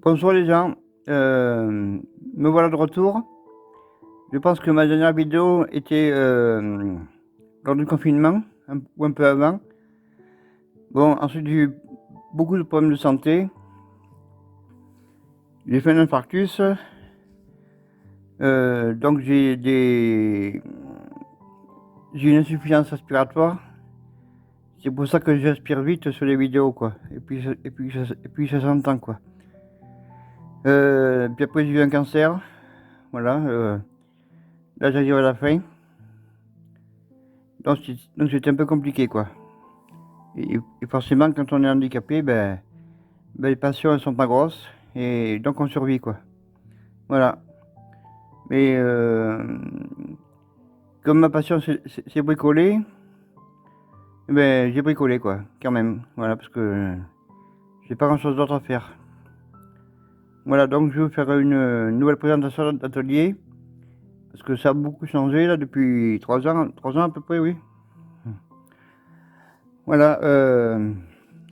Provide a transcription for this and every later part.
Bonsoir les gens, me voilà de retour. Je pense que ma dernière vidéo était lors du confinement, ou un peu avant. Bon, ensuite j'ai eu beaucoup de problèmes de santé. J'ai fait un infarctus, donc j'ai une insuffisance respiratoire. C'est pour ça que j'aspire vite sur les vidéos, quoi. Et puis ça s'entend, quoi. Puis après j'ai eu un cancer, voilà. Là j'arrive à la fin. Donc c'était un peu compliqué, quoi. Et forcément, quand on est handicapé, les passions elles sont pas grosses et donc on survit, quoi. Voilà. Mais comme ma passion c'est bricoler, j'ai bricolé, quoi, quand même. Voilà, parce que j'ai pas grand chose d'autre à faire. Voilà, donc je vais vous faire une nouvelle présentation d'atelier parce que ça a beaucoup changé là depuis 3 ans à peu près, oui. Voilà.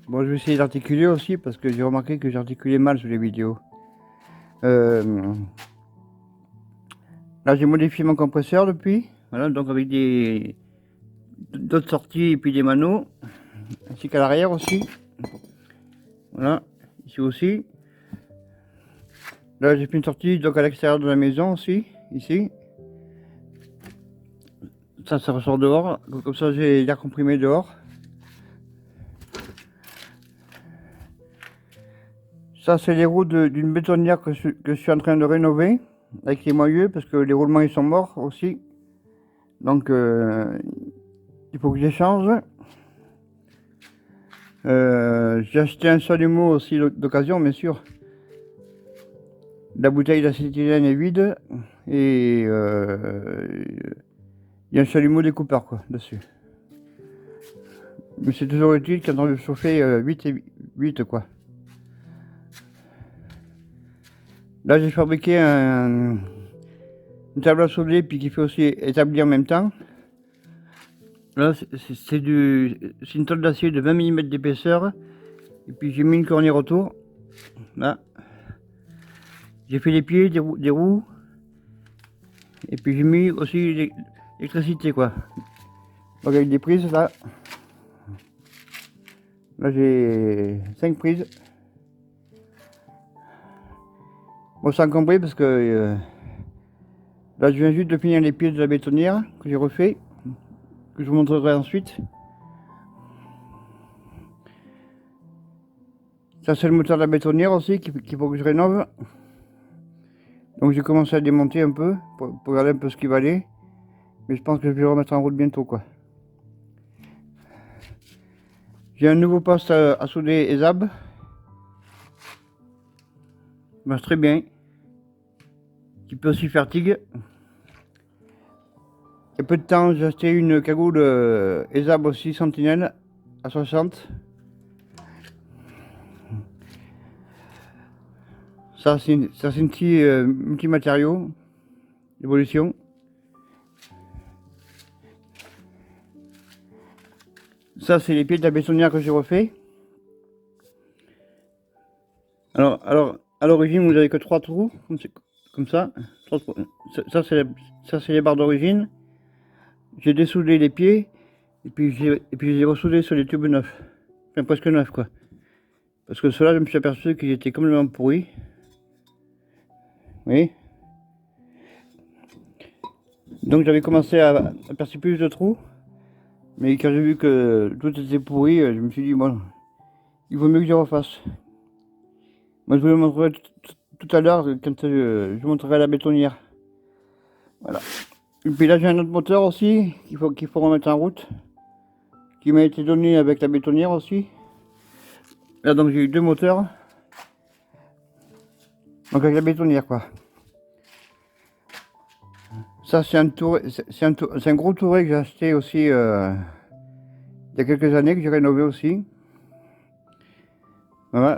Bon, je vais essayer d'articuler aussi parce que j'ai remarqué que j'articulais mal sur les vidéos. Là, j'ai modifié mon compresseur depuis. Voilà, donc avec d'autres sorties et puis des manos, ainsi qu'à l'arrière aussi. Voilà, ici aussi. Là, j'ai fait une sortie donc à l'extérieur de la maison aussi, ici. Ça ressort dehors, comme ça j'ai l'air comprimé dehors. Ça, c'est les roues d'une bétonnière que je suis en train de rénover avec les moyeux parce que les roulements ils sont morts aussi. Donc, il faut que je les change. J'ai acheté un chalumeau aussi d'occasion, bien sûr. La bouteille d'acétylène est vide et il y a un chalumeau découpeur, quoi, dessus. Mais c'est toujours utile quand on veut chauffer vite et vite, quoi. Là, j'ai fabriqué une table à souder puis qui fait aussi établir en même temps. Là, c'est une tôle d'acier de 20 mm d'épaisseur et puis j'ai mis une cornière autour. Là, j'ai fait les pieds des roues et puis j'ai mis aussi l'électricité, quoi. Donc avec des prises là. Là j'ai 5 prises. Bon, c'est encombré parce que là je viens juste de finir les pieds de la bétonnière que j'ai refait, que je vous montrerai ensuite. Ça c'est le moteur de la bétonnière aussi qu'il faut que je rénove. Donc j'ai commencé à démonter un peu pour regarder un peu ce qu'il valait. Mais je pense que je vais le remettre en route bientôt, quoi. J'ai un nouveau poste à souder ESAB. Il marche très bien. Qui peut aussi faire TIG. Il y a peu de temps, j'ai acheté une cagoule ESAB aussi, Sentinelle, à 60. Ça, c'est une petite multimatériaux d'évolution. Ça, c'est les pieds de la bétonnière que j'ai refait. Alors, à l'origine, vous n'avez que 3 trous, comme ça. Ça, c'est les barres d'origine. J'ai dessoudé les pieds, et puis j'ai ressoudé sur les tubes neufs. Enfin, presque neufs, quoi. Parce que ceux-là, je me suis aperçu qu'ils étaient complètement pourris. Oui. Donc j'avais commencé à percer plus de trous. Mais quand j'ai vu que tout était pourri, je me suis dit, bon, il vaut mieux que je refasse. Moi, je vous le montrerai tout à l'heure quand je vous montrerai la bétonnière. Voilà. Et puis là, j'ai un autre moteur aussi qu'il faut remettre en route, qui m'a été donné avec la bétonnière aussi. Là, donc j'ai eu 2 moteurs. Donc avec la bétonnière, quoi. Ça, c'est un gros touret que j'ai acheté aussi il y a quelques années, que j'ai rénové aussi. Voilà.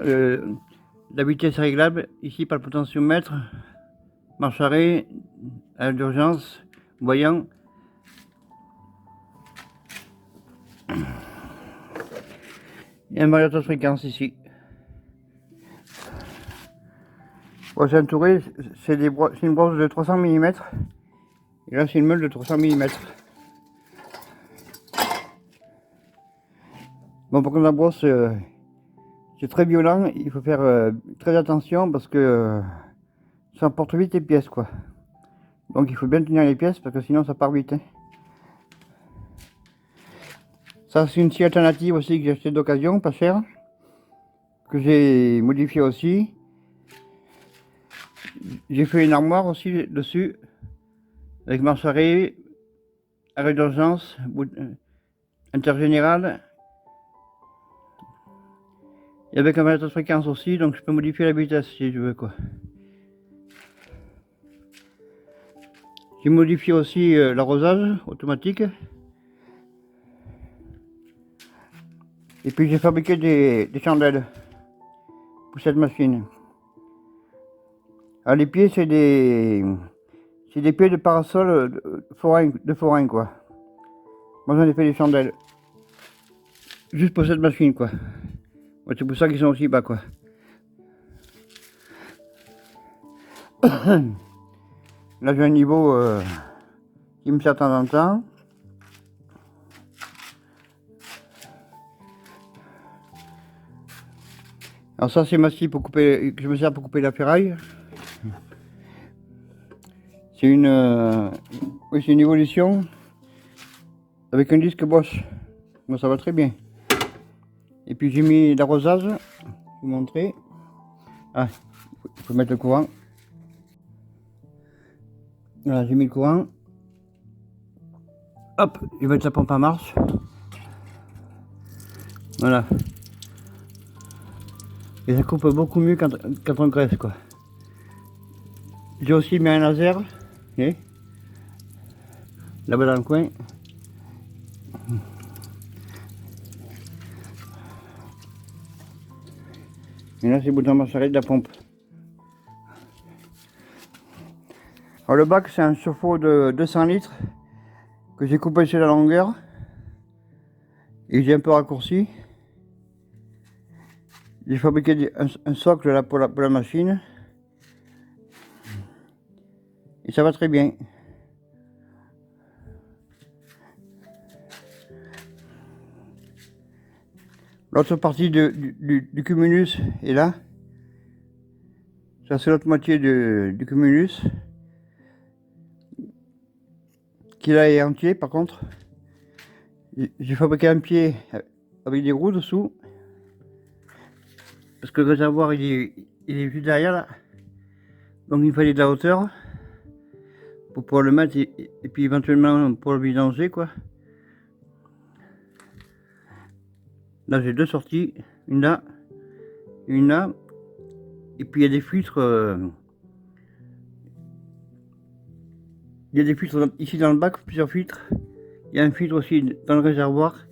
La vitesse réglable, ici par le potentiomètre, marche arrêt, à l'urgence, voyant. Il y a un variateur de fréquence ici. Bon, c'est entouré, c'est une brosse de 300 mm. Et là, c'est une meule de 300 mm. Bon, par contre, la brosse, c'est très violent. Il faut faire très attention parce que ça emporte vite les pièces, quoi. Donc, il faut bien tenir les pièces parce que sinon, ça part vite. Hein. Ça, c'est une scie alternative aussi que j'ai acheté d'occasion, pas cher. Que j'ai modifié aussi. J'ai fait une armoire aussi dessus. Avec marche arrêt d'urgence, intergénéral. Et avec un variateur de fréquence aussi, donc je peux modifier la vitesse si je veux, quoi. J'ai modifié aussi l'arrosage automatique. Et puis j'ai fabriqué des chandelles pour cette machine. Alors les pieds, c'est des pieds de parasol de forain, quoi. Moi j'en ai fait des chandelles. Juste pour cette machine, quoi. Ouais, c'est pour ça qu'ils sont aussi bas, quoi. Là j'ai un niveau qui me sert de temps en temps. Alors ça c'est ma scie pour couper, que je me sers pour couper la ferraille. C'est oui, c'est une évolution avec un disque Bosch. Bon, ça va très bien. Et puis j'ai mis l'arrosage, je vais vous montrer. Ah, il faut mettre le courant. Voilà, j'ai mis le courant. Hop, je vais mettre la pompe en marche. Voilà. Et ça coupe beaucoup mieux quand on graisse, quoi. J'ai aussi mis un laser, voyez, là-bas dans le coin. Et là c'est le bouton marche arrêt de la pompe. Alors le bac c'est un chauffe-eau de 200 litres que j'ai coupé sur la longueur et j'ai un peu raccourci. J'ai fabriqué un socle là pour la machine et ça va très bien. L'autre partie du cumulus est là. Ça c'est l'autre moitié du cumulus. Qui là est entier par contre. J'ai fabriqué un pied avec des roues dessous. Parce que le réservoir il est juste derrière là. Donc il fallait de la hauteur. Pour pouvoir le mettre et puis éventuellement pour le vidanger, quoi. Là j'ai deux sorties, une là, une là, et puis il y a des filtres. Il y a des filtres ici dans le bac, plusieurs filtres. Il y a un filtre aussi dans le réservoir.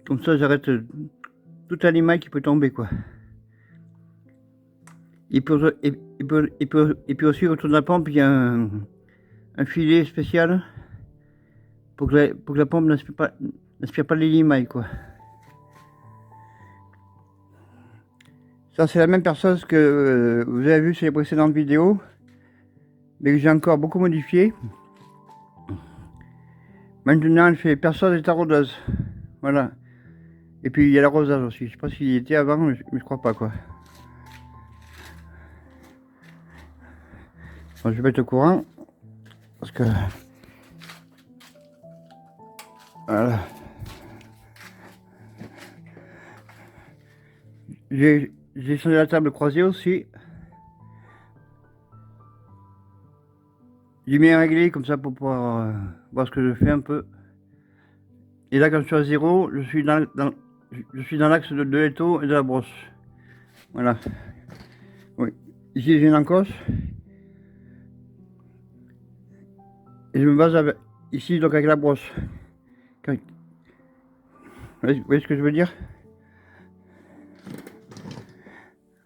Comme ça j'arrête tout animal qui peut tomber, quoi. Et puis aussi autour de la pompe il y a un filet spécial pour que la pompe n'aspire pas les limailles, quoi. Ça c'est la même perceuse que vous avez vu sur les précédentes vidéos, mais que j'ai encore beaucoup modifié. Maintenant elle fait perceuse et taraudeuse, voilà. Et puis il y a l'arrosage aussi, je sais pas s'il était avant, mais je crois pas, quoi. Bon, je vais mettre le courant, parce que... Voilà. J'ai changé la table croisée aussi. J'ai mis un réglé comme ça pour pouvoir voir ce que je fais un peu. Et là quand je suis à zéro, je suis dans l'axe de l'étau et de la brosse. Voilà. Oui. Ici j'ai une encoche. Et je me base ici donc avec la brosse. Vous voyez ce que je veux dire?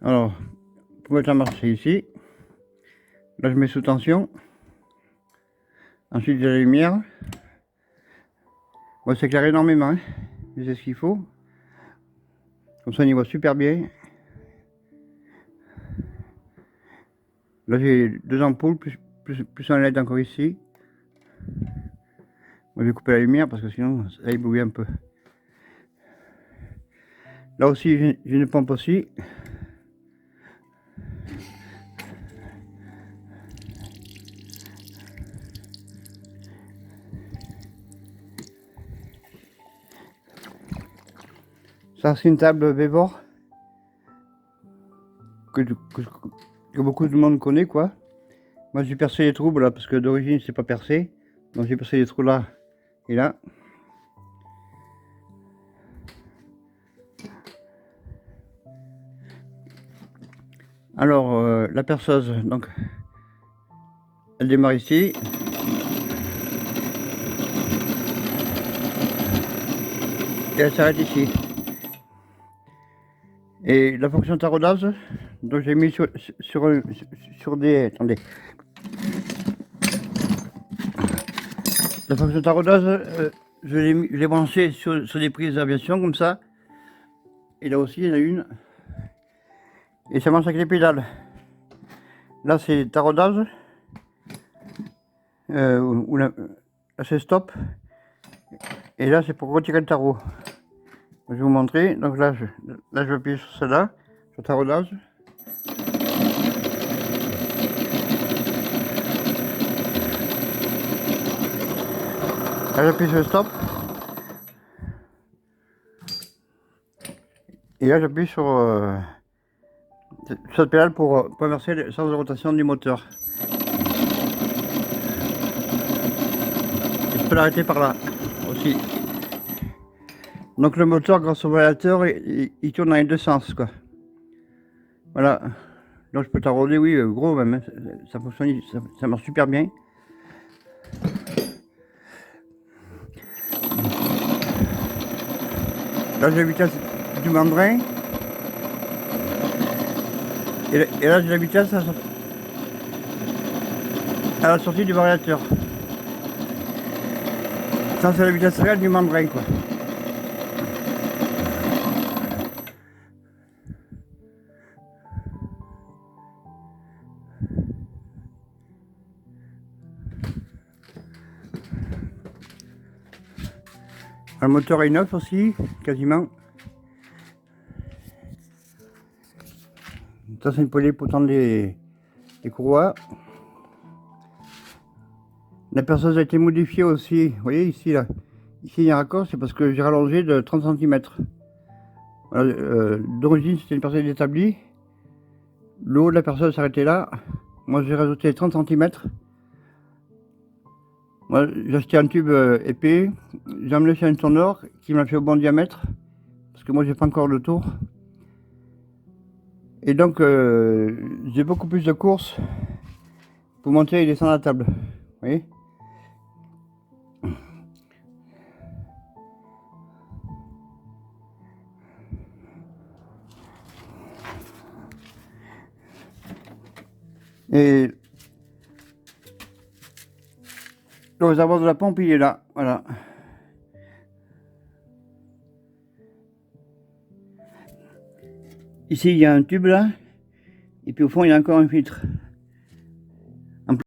Alors, pour mettre la marche ici. Là je mets sous tension. Ensuite j'ai la lumière. Bon, ça éclaire énormément, hein. Mais c'est ce qu'il faut. Comme ça on y voit super bien. Là j'ai 2 ampoules, plus un LED encore ici. Moi je vais couper la lumière parce que sinon ça éblouit un peu. Là aussi j'ai une pompe aussi. Ça c'est une table Vevor que beaucoup de monde connaît quoi. Moi j'ai percé les trous là parce que d'origine c'est pas percé. Donc j'ai percé les trous là et là. Alors la perceuse, donc elle démarre ici. Et elle s'arrête ici. Et la fonction taraudage, donc j'ai mis sur des... Attendez. La fonction taraudage, je l'ai branché sur des prises d'aviation comme ça. Et là aussi il y en a une. Et ça marche avec les pédales. Là c'est taraudage. Là c'est stop. Et là c'est pour retirer le tarot. Je vais vous montrer. Donc là je vais appuyer sur celle-là, sur taraudage. Là j'appuie sur stop. Et là j'appuie sur cette pédale pour inverser le sens de rotation du moteur. Et je peux l'arrêter par là aussi. Donc le moteur grâce au variateur il tourne dans les deux sens quoi. Voilà. Donc je peux tarauder, oui, gros même, hein. Ça fonctionne, ça marche super bien. Là j'ai la vitesse du mandrin. Et là j'ai la vitesse à la sortie du variateur. Ça c'est la vitesse réelle du mandrin quoi. Le moteur est neuf aussi, quasiment. Ça c'est une poignée pour tendre les courroies. La perceuse a été modifiée aussi, vous voyez ici là. Ici il y a un raccord, c'est parce que j'ai rallongé de 30 cm. Voilà, d'origine c'était une perceuse établie. Le haut de la perceuse s'arrêtait là. Moi j'ai rajouté 30 cm. Moi j'ai acheté un tube épais. J'ai emmené chez un tourneur qui m'a fait au bon diamètre. Parce que moi j'ai pas encore le tour. Et donc j'ai beaucoup plus de courses pour monter et descendre la table. Vous voyez ? Et le réservoir de la pompe il est là, voilà. Ici il y a un tube là, et puis au fond il y a encore un filtre.